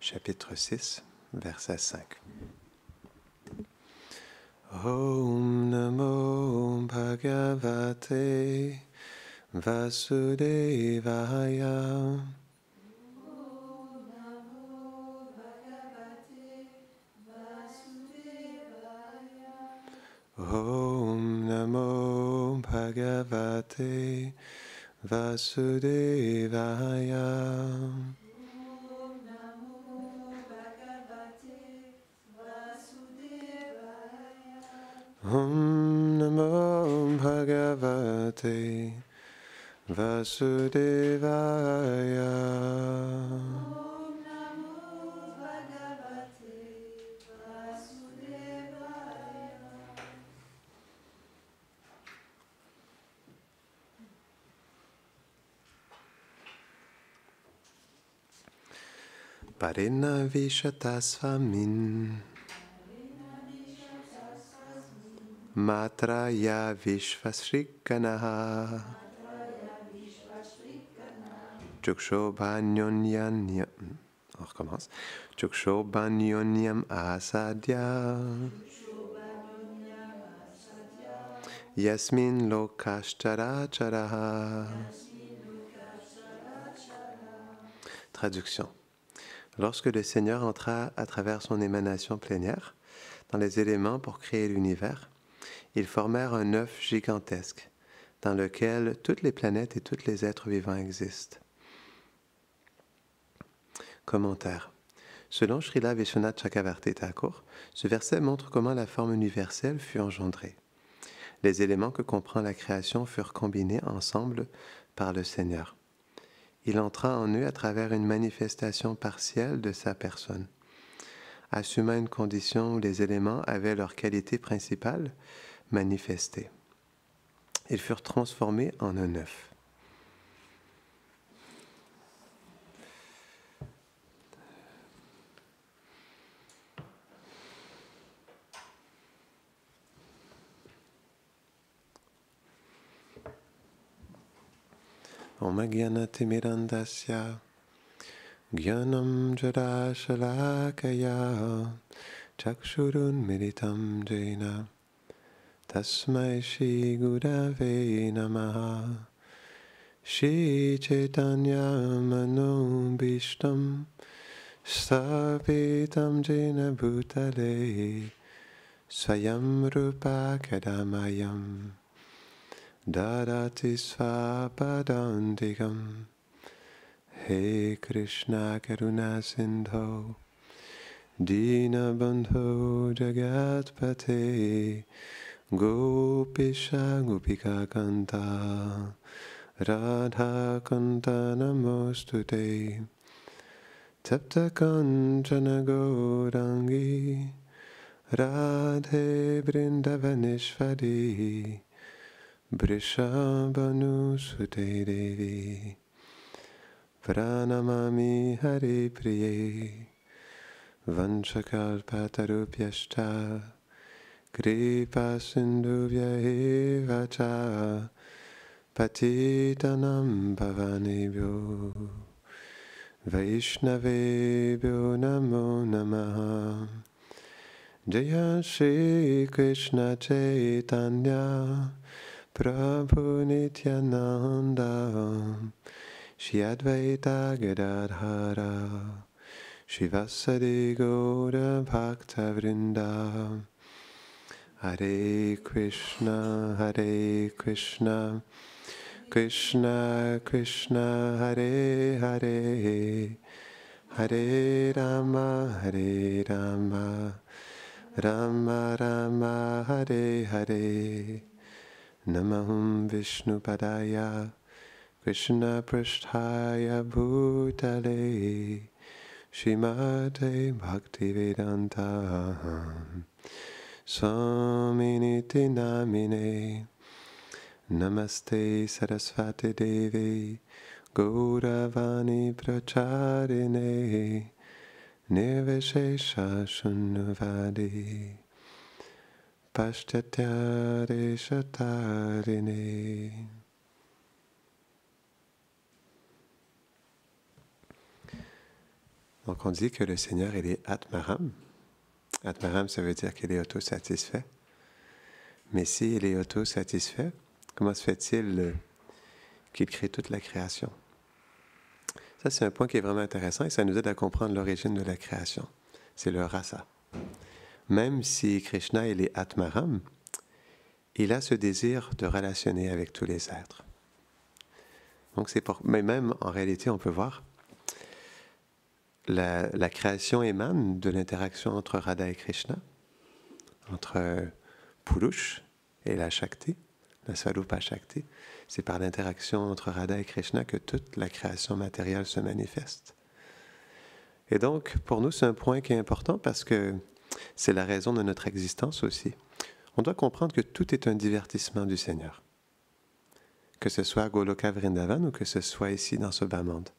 chapitre 6, verset 5. Om Namo Bhagavate Vasudevaya. Om Namo Bhagavate Vasudevaya. Om Namo Bhagavate Vasudevaya. Parena Vishatasvamin Matraya Vishvashrikanaha Chukshobhanyonyanyam. On recommence. Chukshobhanyonyam asadya Yasmin lokashtaracharaha. Traduction. Lorsque le Seigneur entra à travers son émanation plénière dans les éléments pour créer l'univers, ils formèrent un œuf gigantesque dans lequel toutes les planètes et tous les êtres vivants existent. Commentaire. Selon Srila Vishwanath Chakravarti Thakur, ce verset montre comment la forme universelle fut engendrée. Les éléments que comprend la création furent combinés ensemble par le Seigneur. Il entra en eux à travers une manifestation partielle de sa personne, assumant une condition où les éléments avaient leur qualité principale manifestée. Ils furent transformés en un œuf. Om Jnanatimirandasya Jnanam Jarashalakaya Chakshurunmilitam Jena Tasmai Shri Gurave Namaha Shri Chaitanya Manobhishtam Sthapitam Jena Bhutale Swayam Rupa Kadamayam Dadati Svapadantikam. He Krishna Karuna Sindho Dina Bandho Jagatpate Gopisha Gopika Kanta Radha Kanta Namostute Tapta Kanchana Gaurangi Radhe Vrindavaneshwari Vrishabhanu Sute Devi Pranamami Hari Priye Vanchakalpatarupyashta Kripa Sindhuvya Eva Cha Patitanam Bhavanebhyo Vaishnavebhyo Namo Namaha. Jaya Shri Krishna Chaitanya Prabhu Nityananda Shri Advaita Gadadhara Shivasadi Gaura Bhakta Vrinda. Hare Krishna Krishna Krishna Hare Hare Hare Rama Rama Rama Hare Hare. Namaham Vishnu Padaya Krishna Prasthaya Bhutale Shrimate Bhaktivedanta Swaminiti Namine Namaste Saraswati Devi Gauravani Pracharine Nirvishesha Shunnavadi Paschatya Deshatarine. Donc on dit que le Seigneur, il est Atmaram. Atmaram, ça veut dire qu'il est autosatisfait. Mais s'il est autosatisfait, comment se fait-il qu'il crée toute la création? Ça, c'est un point qui est vraiment intéressant et ça nous aide à comprendre l'origine de la création. C'est le rasa. Même si Krishna, il est Atmaram, il a ce désir de relationner avec tous les êtres. Donc mais même en réalité, on peut voir, la création émane de l'interaction entre Radha et Krishna, entre Purush et la Shakti, la Swarupa Shakti. C'est par l'interaction entre Radha et Krishna que toute la création matérielle se manifeste. Et donc, pour nous, c'est un point qui est important parce que c'est la raison de notre existence aussi. On doit comprendre que tout est un divertissement du Seigneur. Que ce soit à Goloka Vrindavan ou que ce soit ici dans ce bas monde.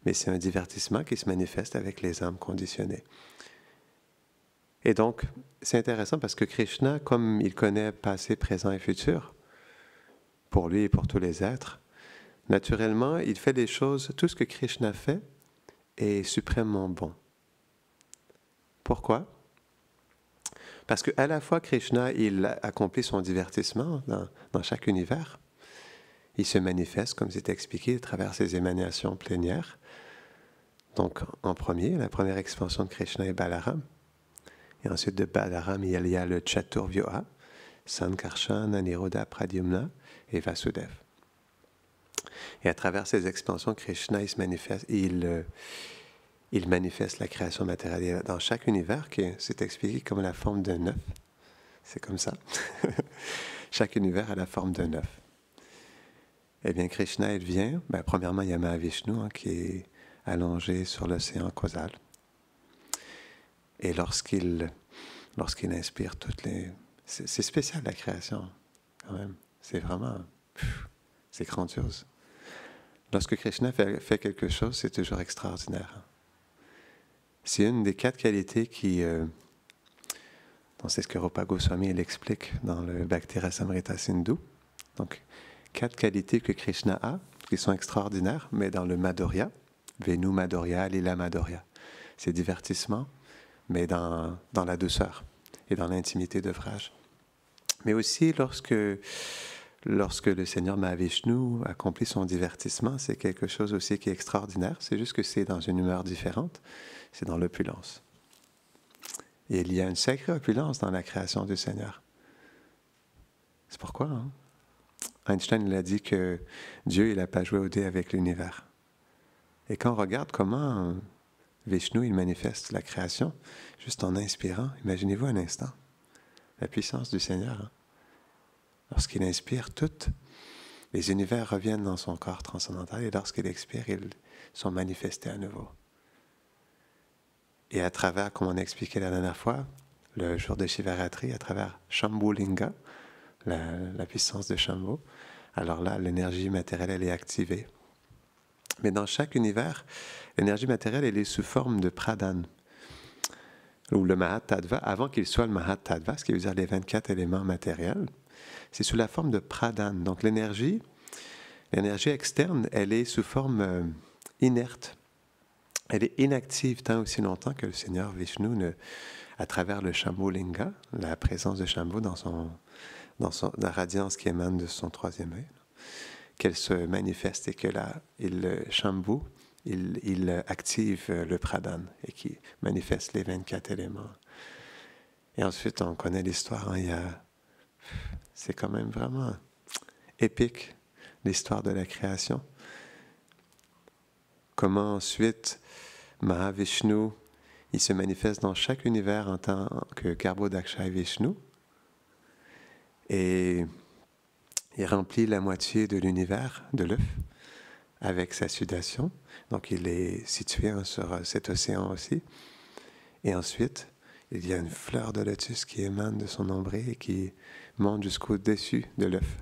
Mais c'est un divertissement qui se manifeste avec les âmes conditionnées. Et donc, c'est intéressant parce que Krishna, comme il connaît passé, présent et futur, pour lui et pour tous les êtres, naturellement, il fait des choses, tout ce que Krishna fait est suprêmement bon. Pourquoi? Parce qu'à la fois, Krishna, il accomplit son divertissement dans chaque univers. Il se manifeste, comme c'est expliqué, à travers ses émanations plénières. Donc, en premier, la première expansion de Krishna est Balaram. Et ensuite de Balaram, il y a le Chaturvyoha, Sankarshan, Aniruddha, Pradyumna et Vasudev. Et à travers ces expansions, Krishna, il manifeste la création matérielle dans chaque univers, qui c'est expliqué comme la forme d'un œuf. C'est comme ça. Chaque univers a la forme d'un œuf. Eh bien, Krishna, il vient, premièrement, il y a Mahavishnu qui est allongé sur l'océan causal. Et lorsqu'il inspire toutes les... C'est spécial la création, quand même. C'est vraiment... c'est grandiose. Lorsque Krishna fait quelque chose, c'est toujours extraordinaire. C'est une des 4 qualités qui... c'est ce que Rupa Goswami l'explique dans le Bhakti Rasamrita Sindhu. Donc, 4 qualités que Krishna a, qui sont extraordinaires, mais dans le Madhurya, Venu Madhurya, Lila Madhurya. C'est divertissement, mais dans la douceur et dans l'intimité d'œuvrage. Mais aussi, lorsque le Seigneur Mahavishnu accomplit son divertissement, c'est quelque chose aussi qui est extraordinaire. C'est juste que c'est dans une humeur différente, c'est dans l'opulence. Et il y a une sacrée opulence dans la création du Seigneur. C'est pourquoi, Einstein il a dit que Dieu, il n'a pas joué au dé avec l'univers. Et quand on regarde comment Vishnu, il manifeste la création, juste en inspirant, imaginez-vous un instant, la puissance du Seigneur. Lorsqu'il inspire, tous les univers reviennent dans son corps transcendantal et lorsqu'il expire, ils sont manifestés à nouveau. Et à travers, comme on a expliqué la dernière fois, le jour de Shivaratri, à travers Shambhu Linga, la puissance de Shambhu, alors là, l'énergie matérielle, elle est activée. Mais dans chaque univers, l'énergie matérielle, elle est sous forme de pradhan, ou le Mahatattva, avant qu'il soit le Mahatattva, ce qui veut dire les 24 éléments matériels, c'est sous la forme de pradhan. Donc l'énergie externe, elle est sous forme inerte. Elle est inactive tant aussi longtemps que le Seigneur Vishnu, à travers le Shambhu Linga, la présence de Shambhu dans la radiance qui émane de son 3e œil, qu'elle se manifeste et que Shambhu, il active le pradhan et qui manifeste les 24 éléments. Et ensuite, on connaît l'histoire, c'est quand même vraiment épique, l'histoire de la création. Comment ensuite Mahavishnu, il se manifeste dans chaque univers en tant que Garbhodakshaya Vishnu et il remplit la moitié de l'univers, de l'œuf, avec sa sudation. Donc il est situé sur cet océan aussi. Et ensuite, il y a une fleur de lotus qui émane de son nombril et qui monte jusqu'au-dessus de l'œuf.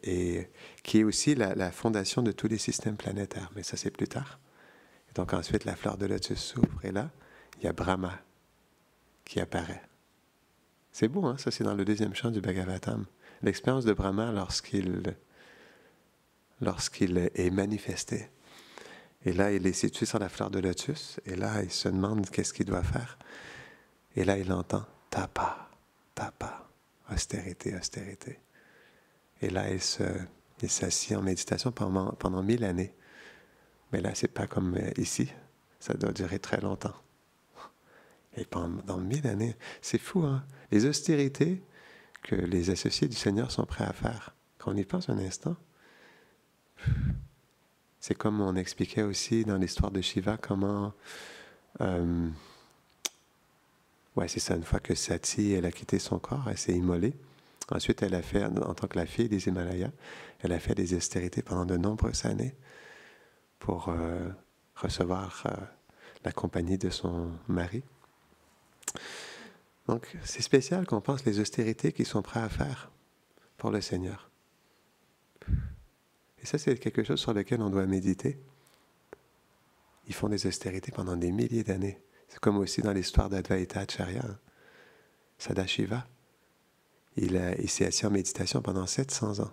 Et qui est aussi la fondation de tous les systèmes planétaires. Mais ça, c'est plus tard. Et donc ensuite, la fleur de lotus s'ouvre et là, il y a Brahma qui apparaît. C'est beau, ça c'est dans le 2e chant du Bhagavatam. L'expérience de Brahma lorsqu'il est manifesté. Et là, il est situé sur la fleur de lotus. Et là, il se demande qu'est-ce qu'il doit faire. Et là, il entend tapa, tapa, austérité, austérité. Et là, il s'assied en méditation pendant 1000 années. Mais là, c'est pas comme ici. Ça doit durer très longtemps. Et pendant 1000 années, c'est fou, hein? Les austérités que les associés du Seigneur sont prêts à faire. Quand on y pense un instant, c'est comme on expliquait aussi dans l'histoire de Shiva, comment... ouais, c'est ça, une fois que Sati, elle a quitté son corps, elle s'est immolée. Ensuite, elle a fait, en tant que la fille des Himalayas, elle a fait des austérités pendant de nombreuses années pour recevoir la compagnie de son mari. Donc, c'est spécial qu'on pense les austérités qu'ils sont prêts à faire pour le Seigneur. Et ça, c'est quelque chose sur lequel on doit méditer. Ils font des austérités pendant des milliers d'années. C'est comme aussi dans l'histoire d'Advaita Acharya, Sadashiva. Il s'est assis en méditation pendant 700 ans.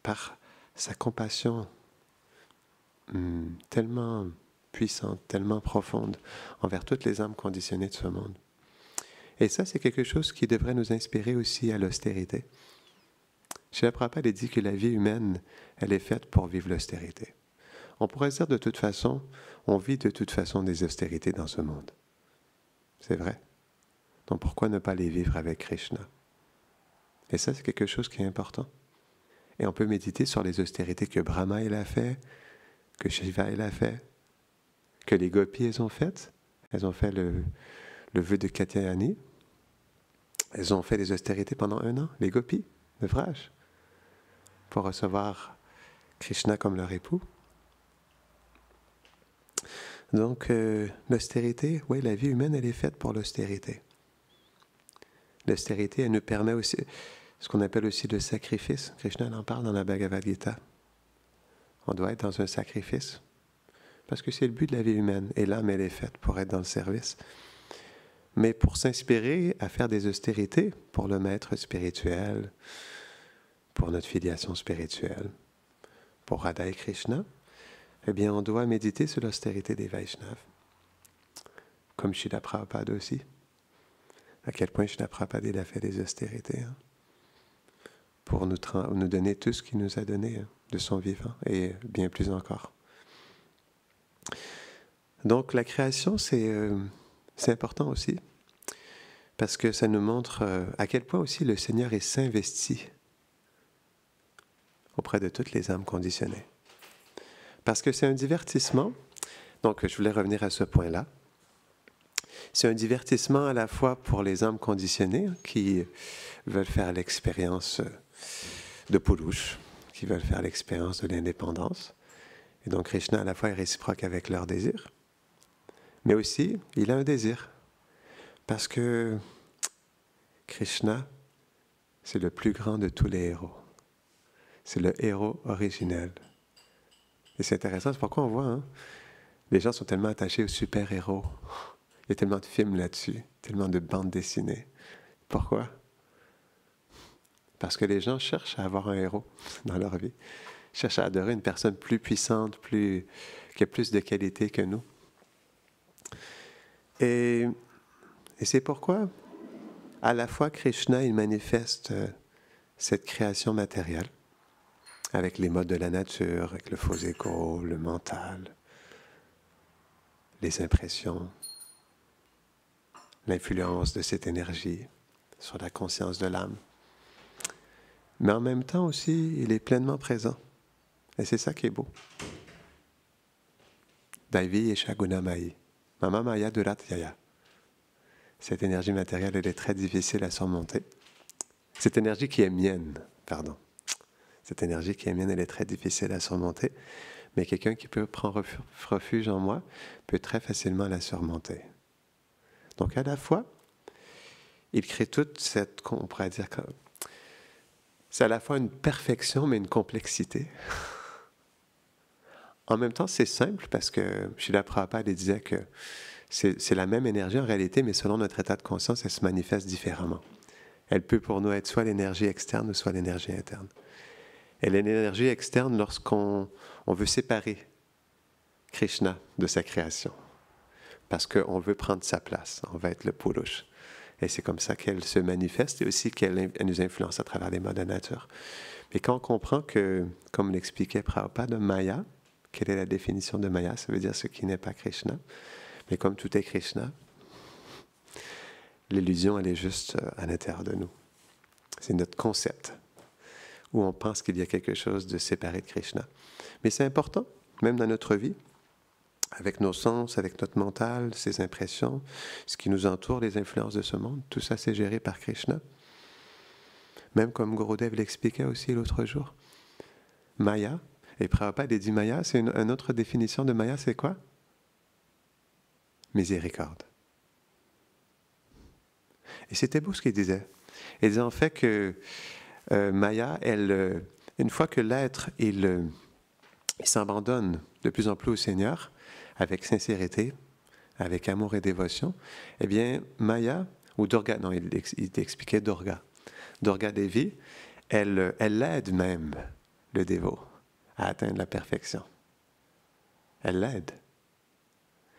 Par sa compassion tellement puissante, tellement profonde envers toutes les âmes conditionnées de ce monde. Et ça, c'est quelque chose qui devrait nous inspirer aussi à l'austérité. Srila Prabhupada dit que la vie humaine, elle est faite pour vivre l'austérité. On pourrait se dire de toute façon, on vit de toute façon des austérités dans ce monde. C'est vrai. Donc pourquoi ne pas les vivre avec Krishna? Et ça, c'est quelque chose qui est important. Et on peut méditer sur les austérités que Brahma il a fait, que Shiva il a fait, que les gopis elles ont faites. Elles ont fait le vœu de Katyayani. Elles ont fait des austérités pendant 1 an, les gopis, le Vraj, pour recevoir Krishna comme leur époux. Donc, l'austérité, oui, la vie humaine, elle est faite pour l'austérité. L'austérité, elle nous permet aussi, ce qu'on appelle aussi le sacrifice. Krishna en parle dans la Bhagavad Gita. On doit être dans un sacrifice, parce que c'est le but de la vie humaine, et l'âme, elle est faite pour être dans le service. Mais pour s'inspirer à faire des austérités pour le maître spirituel, pour notre filiation spirituelle, pour Radha et Krishna, eh bien, on doit méditer sur l'austérité des Vaishnavas, comme Srila Prabhupada aussi. À quel point Srila Prabhupada il a fait des austérités pour nous donner tout ce qu'il nous a donné de son vivant, et bien plus encore. Donc, la création, c'est important aussi, parce que ça nous montre à quel point aussi le Seigneur est s'investi auprès de toutes les âmes conditionnées. Parce que c'est un divertissement, donc je voulais revenir à ce point-là. C'est un divertissement à la fois pour les âmes conditionnées qui veulent faire l'expérience de Purush, qui veulent faire l'expérience de l'indépendance. Et donc Krishna à la fois est réciproque avec leur désir, mais aussi il a un désir. Parce que Krishna, c'est le plus grand de tous les héros. C'est le héros originel. Et c'est intéressant, c'est pourquoi on voit, les gens sont tellement attachés aux super-héros. Il y a tellement de films là-dessus, tellement de bandes dessinées. Pourquoi? Parce que les gens cherchent à avoir un héros dans leur vie. Ils cherchent à adorer une personne plus puissante, qui a plus de qualité que nous. Et c'est pourquoi, à la fois, Krishna, il manifeste cette création matérielle, avec les modes de la nature, avec le faux écho, le mental, les impressions, l'influence de cette énergie sur la conscience de l'âme. Mais en même temps aussi, il est pleinement présent. Et c'est ça qui est beau. Daivi Esha Gunamai, Mama Maya Durat Yaya. Cette énergie matérielle, elle est très difficile à surmonter. Cette énergie qui est mienne, pardon. Cette énergie qui est mienne, elle est très difficile à surmonter. Mais quelqu'un qui peut prendre refuge en moi peut très facilement la surmonter. Donc à la fois, il crée toute cette, on pourrait dire, c'est à la fois une perfection mais une complexité. En même temps, c'est simple parce que Srila Prabhupada disait que c'est la même énergie en réalité, mais selon notre état de conscience, elle se manifeste différemment. Elle peut pour nous être soit l'énergie externe ou soit l'énergie interne. Elle est l'énergie externe lorsqu'on veut séparer Krishna de sa création. Parce qu'on veut prendre sa place, on va être le Purusha. Et c'est comme ça qu'elle se manifeste et aussi qu'elle nous influence à travers les modes de nature. Mais quand on comprend que, comme l'expliquait Prabhupada, Maya, quelle est la définition de Maya? Ça veut dire ce qui n'est pas Krishna. Mais comme tout est Krishna, l'illusion, elle est juste à l'intérieur de nous. C'est notre concept, où on pense qu'il y a quelque chose de séparé de Krishna. Mais c'est important, même dans notre vie, avec nos sens, avec notre mental, ses impressions, ce qui nous entoure, les influences de ce monde, tout ça c'est géré par Krishna. Même comme Gurudev l'expliquait aussi l'autre jour. Maya, et Prabhupada dit Maya, c'est une autre définition de Maya, c'est quoi? Miséricorde. Et c'était beau ce qu'il disait. Il disait en fait que Maya, une fois que l'être, il s'abandonne de plus en plus au Seigneur, avec sincérité, avec amour et dévotion, eh bien, Maya, ou Durga, non, il expliquait Durga. Durga Devi, elle aide même le dévot à atteindre la perfection. Elle l'aide.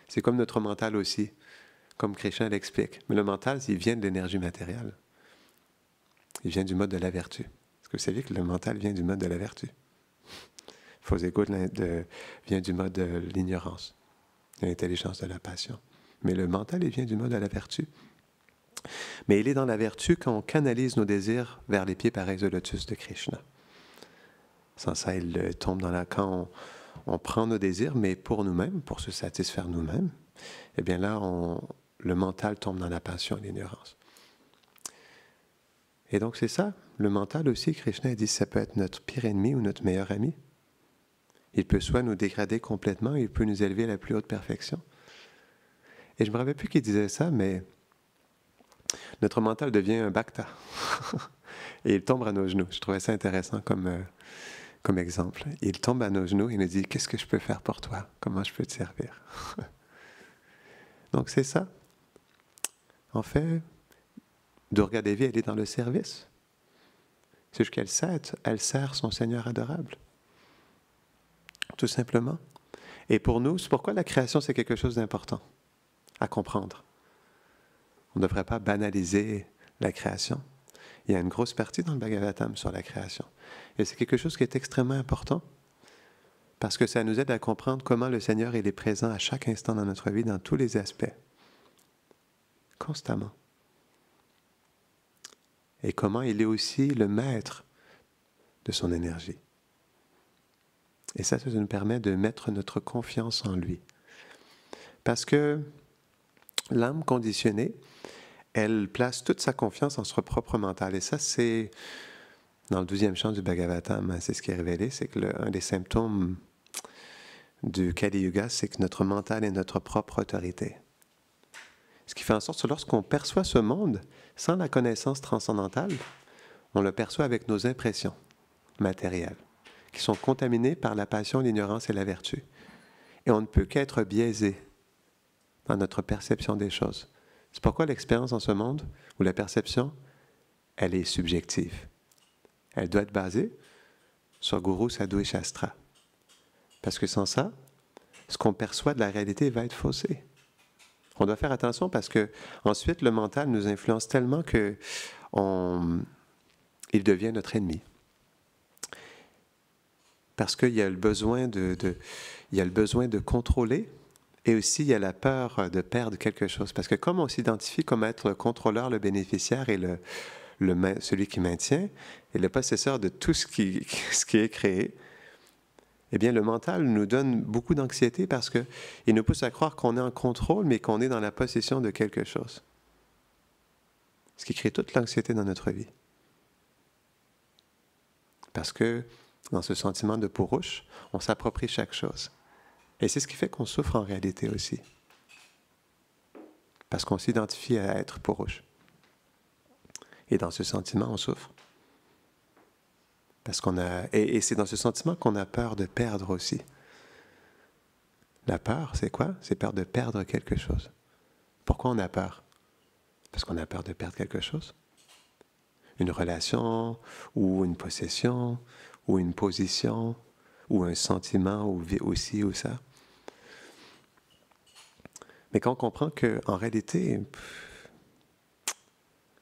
C'est comme notre mental aussi, comme Krishna l'explique. Mais le mental, il vient de l'énergie matérielle. Il vient du mode de la vertu. Est-ce que vous savez que le mental vient du mode de la vertu? Faux égo vient du mode de l'ignorance, de l'intelligence, de la passion. Mais le mental, il vient du mode de la vertu. Mais il est dans la vertu quand on canalise nos désirs vers les pieds pareils au lotus de Krishna. Sans ça, il tombe dans la... Quand on prend nos désirs, mais pour nous-mêmes, pour se satisfaire nous-mêmes, eh bien là, le mental tombe dans la passion et l'ignorance. Et donc c'est ça, le mental aussi, Krishna dit, ça peut être notre pire ennemi ou notre meilleur ami. Il peut soit nous dégrader complètement, il peut nous élever à la plus haute perfection. Et je ne me rappelle plus qui disait ça, mais notre mental devient un bhakta. Et il tombe à nos genoux. Je trouvais ça intéressant comme exemple. Il tombe à nos genoux et nous dit, qu'est-ce que je peux faire pour toi? Comment je peux te servir? Donc c'est ça. En fait, Durga Devi, elle est dans le service. C'est juste qu'elle sert son Seigneur adorable. Tout simplement. Et pour nous, c'est pourquoi la création, c'est quelque chose d'important à comprendre. On ne devrait pas banaliser la création. Il y a une grosse partie dans le Bhagavatam sur la création. Et c'est quelque chose qui est extrêmement important parce que ça nous aide à comprendre comment le Seigneur il est présent à chaque instant dans notre vie, dans tous les aspects. Constamment. Et comment il est aussi le maître de son énergie. Et ça nous permet de mettre notre confiance en lui. Parce que l'âme conditionnée, elle place toute sa confiance en son propre mental. Et ça, c'est dans le 12e chant du Bhagavatam, c'est ce qui est révélé, c'est que un des symptômes du Kali Yuga, c'est que notre mental est notre propre autorité. Ce qui fait en sorte que lorsqu'on perçoit ce monde sans la connaissance transcendantale, on le perçoit avec nos impressions matérielles, qui sont contaminées par la passion, l'ignorance et la vertu. Et on ne peut qu'être biaisé dans notre perception des choses. C'est pourquoi l'expérience dans ce monde, ou la perception, elle est subjective. Elle doit être basée sur Guru, Sadhu et Shastra. Parce que sans ça, ce qu'on perçoit de la réalité va être faussé. On doit faire attention parce que ensuite le mental nous influence tellement que il devient notre ennemi. Parce qu'il y a le besoin de contrôler et aussi il y a la peur de perdre quelque chose. Parce que comme on s'identifie comme être le contrôleur, le bénéficiaire et celui qui maintient et le possesseur de tout ce qui est créé, eh bien, le mental nous donne beaucoup d'anxiété parce qu'il nous pousse à croire qu'on est en contrôle, mais qu'on est dans la possession de quelque chose. Ce qui crée toute l'anxiété dans notre vie. Parce que, dans ce sentiment de Purusha, on s'approprie chaque chose. Et c'est ce qui fait qu'on souffre en réalité aussi. Parce qu'on s'identifie à être Purusha. Et dans ce sentiment, on souffre. Et c'est dans ce sentiment qu'on a peur de perdre aussi. La peur, c'est quoi? C'est peur de perdre quelque chose. Pourquoi on a peur? Parce qu'on a peur de perdre quelque chose. Une relation, ou une possession, ou une position, ou un sentiment, ou ci ou ça. Mais quand on comprend qu'en réalité,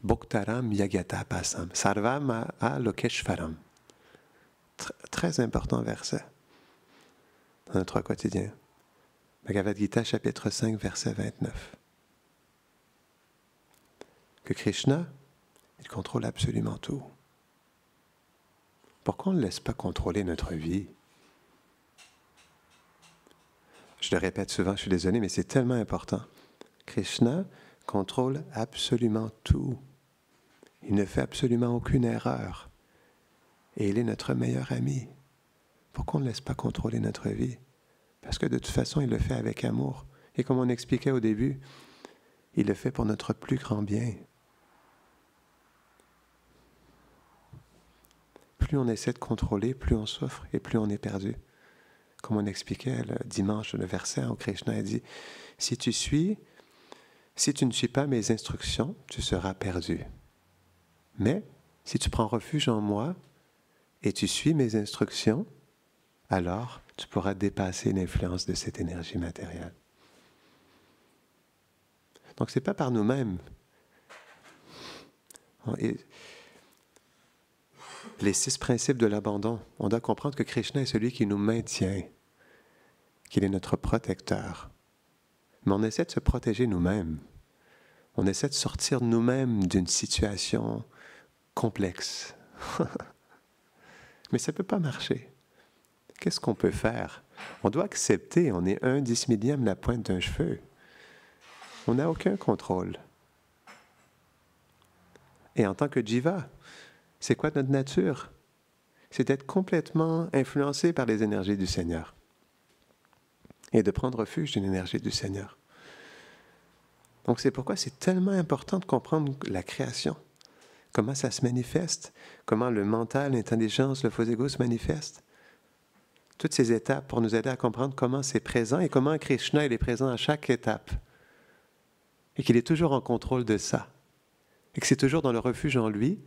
Bhoktaram Yagata Pasam, Sarvam Lokeshvaram. Très important verset dans notre quotidien. Bhagavad Gita, chapitre 5, verset 29. Que Krishna, il contrôle absolument tout. Pourquoi on ne laisse pas contrôler notre vie? Je le répète souvent, je suis désolé, mais c'est tellement important. Krishna contrôle absolument tout. Il ne fait absolument aucune erreur. Et il est notre meilleur ami. Pourquoi on ne laisse pas contrôler notre vie? Parce que de toute façon, il le fait avec amour. Et comme on expliquait au début, il le fait pour notre plus grand bien. Plus on essaie de contrôler, plus on souffre et plus on est perdu. Comme on expliquait le dimanche, le verset où Krishna a dit, si tu ne suis pas mes instructions, tu seras perdu. Mais si tu prends refuge en moi et tu suis mes instructions, alors tu pourras dépasser l'influence de cette énergie matérielle. Donc, ce n'est pas par nous-mêmes. Les 6 principes de l'abandon, on doit comprendre que Krishna est celui qui nous maintient, qu'il est notre protecteur. Mais on essaie de se protéger nous-mêmes. On essaie de sortir nous-mêmes d'une situation complexe. Mais ça ne peut pas marcher. Qu'est-ce qu'on peut faire? On doit accepter, on est 1/10 la pointe d'un cheveu. On n'a aucun contrôle. Et en tant que jiva, c'est quoi notre nature? C'est d'être complètement influencé par les énergies du Seigneur et de prendre refuge d'une énergie du Seigneur. Donc c'est pourquoi c'est tellement important de comprendre la création, comment ça se manifeste, comment le mental, l'intelligence, le faux ego se manifestent. Toutes ces étapes pour nous aider à comprendre comment c'est présent et comment Krishna il est présent à chaque étape. Et qu'il est toujours en contrôle de ça. Et que c'est toujours dans le refuge en lui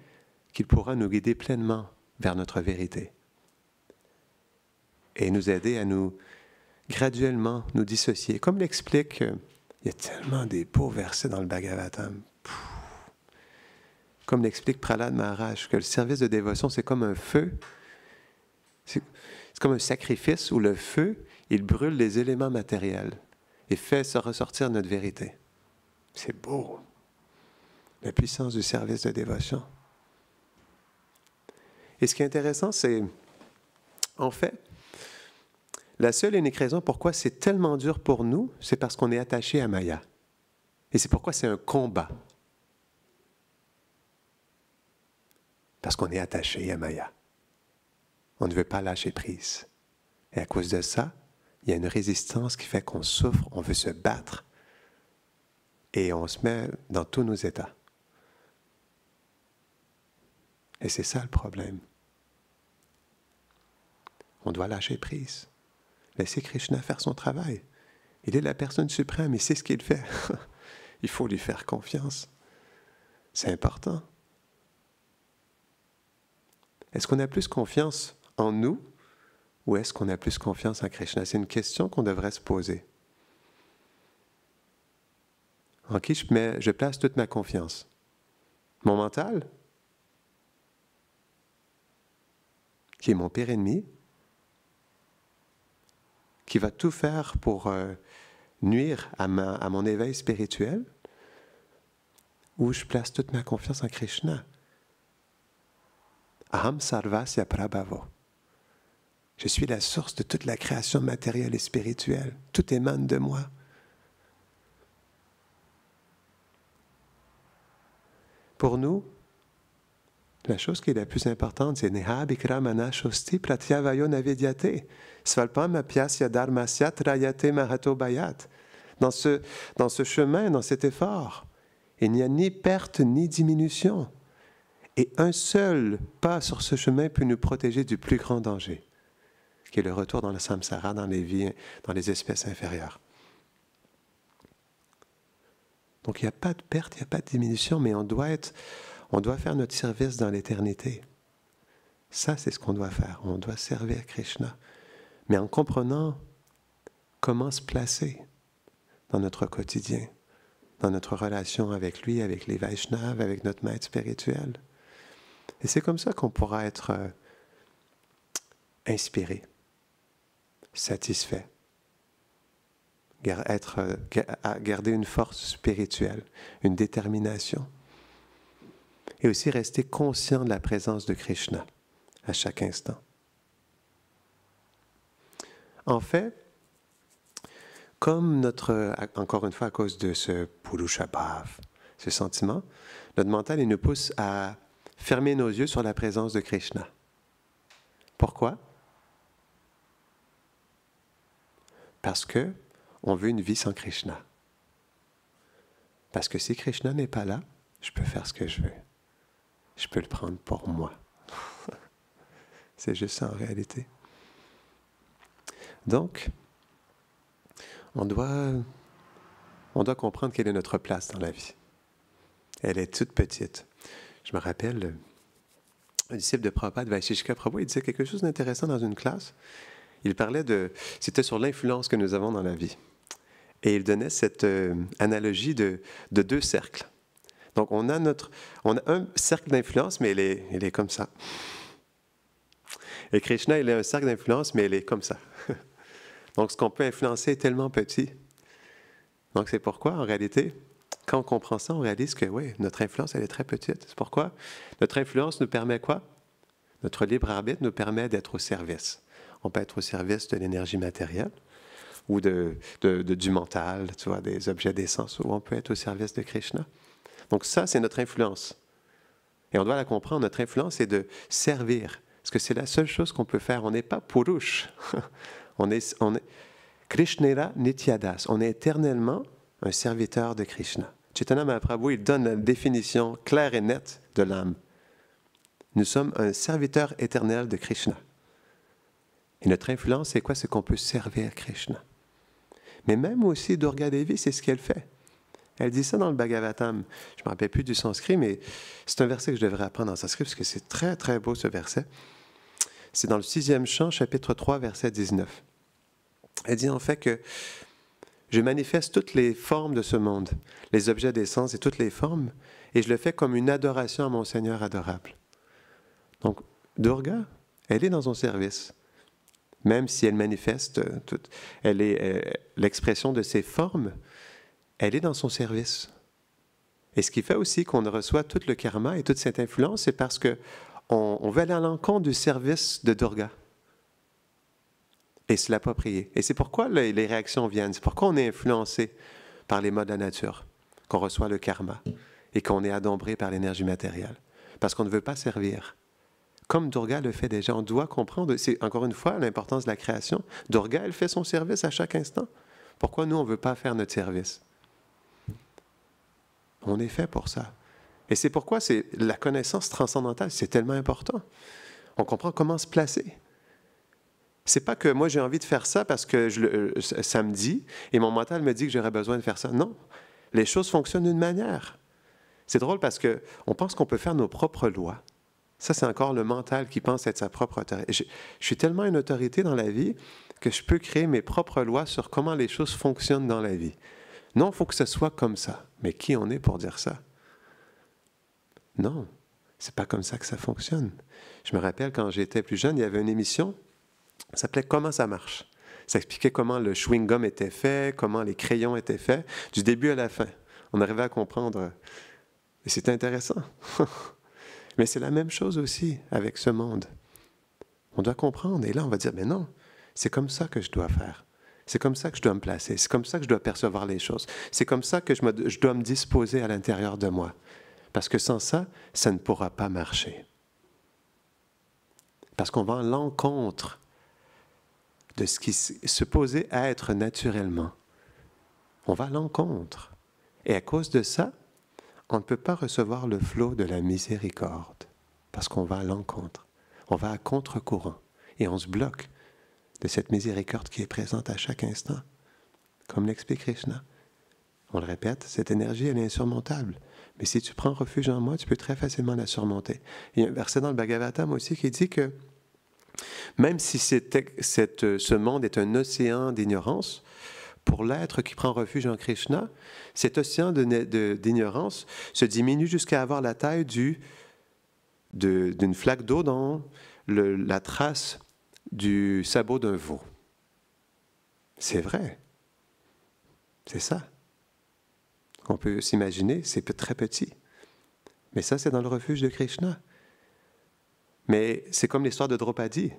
qu'il pourra nous guider pleinement vers notre vérité. Et nous aider à nous, graduellement, nous dissocier. Comme l'explique, il y a tellement des beaux versets dans le Bhagavatam. Comme l'explique Prahlad Maharaj, que le service de dévotion, c'est comme un feu. C'est comme un sacrifice où le feu, il brûle les éléments matériels et fait se ressortir notre vérité. C'est beau. La puissance du service de dévotion. Et ce qui est intéressant, c'est, en fait, la seule et unique raison pourquoi c'est tellement dur pour nous, c'est parce qu'on est attaché à Maya. Et c'est pourquoi c'est un combat. Parce qu'on est attaché à Maya. On ne veut pas lâcher prise. Et à cause de ça, il y a une résistance qui fait qu'on souffre, on veut se battre. Et on se met dans tous nos états. Et c'est ça le problème. On doit lâcher prise. Laisser Krishna faire son travail. Il est la personne suprême, il sait ce qu'il fait. Il faut lui faire confiance. C'est important. Est-ce qu'on a plus confiance en nous ou est-ce qu'on a plus confiance en Krishna? C'est une question qu'on devrait se poser. En qui je place toute ma confiance? Mon mental, qui est mon pire ennemi, qui va tout faire pour nuire à mon éveil spirituel, ou je place toute ma confiance en Krishna? Aham sarvasya prabhavo. Je suis la source de toute la création matérielle et spirituelle. Tout émane de moi. Pour nous, la chose qui est la plus importante, c'est Neha Bikramana Shosti Pratyavayo Navidyate. Svalpam Apyasya Dharmasya Trayate Mahato Bayat. Dans ce chemin, dans cet effort, il n'y a ni perte ni diminution. Et un seul pas sur ce chemin peut nous protéger du plus grand danger, qui est le retour dans le samsara, dans les vies, dans les espèces inférieures. Donc il n'y a pas de perte, il n'y a pas de diminution, mais on doit faire notre service dans l'éternité. Ça, c'est ce qu'on doit faire. On doit servir Krishna. Mais en comprenant comment se placer dans notre quotidien, dans notre relation avec lui, avec les Vaishnavas, avec notre maître spirituel. Et c'est comme ça qu'on pourra être inspiré, satisfait, garder une force spirituelle, une détermination. Et aussi rester conscient de la présence de Krishna à chaque instant. En fait, comme encore une fois à cause de ce purusha bhav, ce sentiment, notre mental il nous pousse à fermer nos yeux sur la présence de Krishna. Pourquoi? Parce que on veut une vie sans Krishna. Parce que si Krishna n'est pas là, je peux faire ce que je veux. Je peux le prendre pour moi. C'est juste ça en réalité. Donc, on doit comprendre quelle est notre place dans la vie. Elle est toute petite. Je me rappelle, un disciple de Prabhupada, Vaisheshika Prabhu, il disait quelque chose d'intéressant dans une classe. Il parlait c'était sur l'influence que nous avons dans la vie. Et il donnait cette analogie de deux cercles. Donc, on a un cercle d'influence, mais il est comme ça. Et Krishna, il a un cercle d'influence, mais il est comme ça. Donc, ce qu'on peut influencer est tellement petit. Donc, c'est pourquoi, en réalité, quand on comprend ça, on réalise que, oui, notre influence, elle est très petite. C'est pourquoi notre influence nous permet quoi? Notre libre arbitre nous permet d'être au service. On peut être au service de l'énergie matérielle ou du mental, tu vois, des objets d'essence, ou on peut être au service de Krishna. Donc, ça, c'est notre influence. Et on doit la comprendre. Notre influence, c'est de servir. Parce que c'est la seule chose qu'on peut faire. On n'est pas purush. On est Krishnera Nityadas. On est éternellement un serviteur de Krishna. Chaitanya Mahaprabhu, il donne la définition claire et nette de l'âme. Nous sommes un serviteur éternel de Krishna. Et notre influence, c'est quoi? C'est qu'on peut servir Krishna. Mais même aussi, Durga Devi, c'est ce qu'elle fait. Elle dit ça dans le Bhagavatam. Je ne me rappelle plus du sanskrit, mais c'est un verset que je devrais apprendre en sanskrit, parce que c'est très, très beau ce verset. C'est dans le 6e chant, chapitre 3, verset 19. Elle dit en fait que je manifeste toutes les formes de ce monde, les objets d'essence et toutes les formes, et je le fais comme une adoration à mon Seigneur adorable. Donc, Durga, elle est dans son service. Même si elle manifeste, elle est l'expression de ses formes, elle est dans son service. Et ce qui fait aussi qu'on reçoit tout le karma et toute cette influence, c'est parce qu'on veut aller à l'encontre du service de Durga. Et se l'approprier. Et c'est pourquoi les réactions viennent. C'est pourquoi on est influencé par les modes de la nature, qu'on reçoit le karma et qu'on est adombré par l'énergie matérielle. Parce qu'on ne veut pas servir. Comme Durga le fait déjà, on doit comprendre, c'est encore une fois l'importance de la création. Durga, elle fait son service à chaque instant. Pourquoi nous, on ne veut pas faire notre service? On est fait pour ça. Et c'est pourquoi la connaissance transcendantale, c'est tellement important. On comprend comment se placer. C'est pas que moi j'ai envie de faire ça parce que ça me dit et mon mental me dit que j'aurais besoin de faire ça. Non, les choses fonctionnent d'une manière. C'est drôle parce qu'on pense qu'on peut faire nos propres lois. Ça, c'est encore le mental qui pense être sa propre autorité. Je suis tellement une autorité dans la vie que je peux créer mes propres lois sur comment les choses fonctionnent dans la vie. Non, il faut que ce soit comme ça. Mais qui on est pour dire ça? Non, c'est pas comme ça que ça fonctionne. Je me rappelle quand j'étais plus jeune, il y avait une émission, ça s'appelait « Comment ça marche ». Ça expliquait comment le chewing-gum était fait, comment les crayons étaient faits, du début à la fin. On arrivait à comprendre. Et c'était intéressant. Mais c'est la même chose aussi avec ce monde. On doit comprendre. Et là, on va dire, mais non, c'est comme ça que je dois faire. C'est comme ça que je dois me placer. C'est comme ça que je dois percevoir les choses. C'est comme ça que je dois me disposer à l'intérieur de moi. Parce que sans ça, ça ne pourra pas marcher. Parce qu'on va à l'encontre de ce qui se supposait être naturellement. On va à l'encontre. Et à cause de ça, on ne peut pas recevoir le flot de la miséricorde. Parce qu'on va à l'encontre. On va à contre-courant. Et on se bloque de cette miséricorde qui est présente à chaque instant. Comme l'explique Krishna. On le répète, cette énergie, elle est insurmontable. Mais si tu prends refuge en moi, tu peux très facilement la surmonter. Il y a un verset dans le Bhagavatam aussi qui dit que même si ce monde est un océan d'ignorance, pour l'être qui prend refuge en Krishna, cet océan d'ignorance se diminue jusqu'à avoir la taille d'une flaque d'eau dans la trace du sabot d'un veau. C'est vrai. C'est ça. On peut s'imaginer, c'est très petit. Mais ça, c'est dans le refuge de Krishna. Mais c'est comme l'histoire de Draupadi.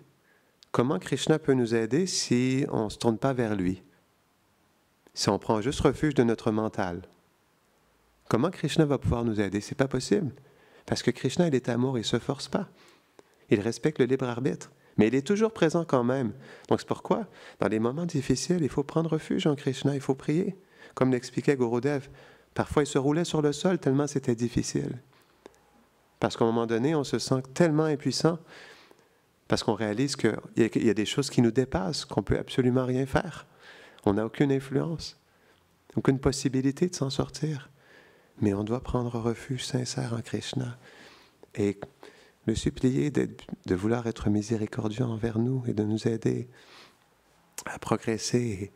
Comment Krishna peut nous aider si on ne se tourne pas vers lui? Si on prend juste refuge de notre mental? Comment Krishna va pouvoir nous aider? C'est pas possible. Parce que Krishna, il est amour, il ne se force pas. Il respecte le libre arbitre. Mais il est toujours présent quand même. Donc c'est pourquoi, dans les moments difficiles, il faut prendre refuge en Krishna, il faut prier. Comme l'expliquait Gurudev, parfois il se roulait sur le sol tellement c'était difficile. Parce qu'à un moment donné, on se sent tellement impuissant, parce qu'on réalise qu'il y a des choses qui nous dépassent, qu'on ne peut absolument rien faire. On n'a aucune influence, aucune possibilité de s'en sortir. Mais on doit prendre refuge sincère en Krishna et le supplier de vouloir être miséricordieux envers nous et de nous aider à progresser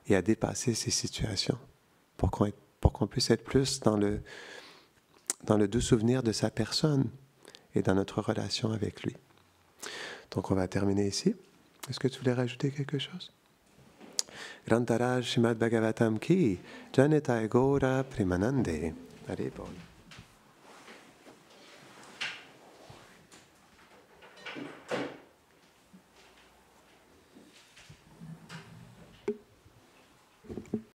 et à dépasser ces situations pour qu'on puisse être plus dans le doux souvenir de sa personne et dans notre relation avec lui. Donc on va terminer ici. Est-ce que tu voulais rajouter quelque chose? Grantaraj Srimad Bhagavatam ki Janitai Gora Premanande. Hare Bol.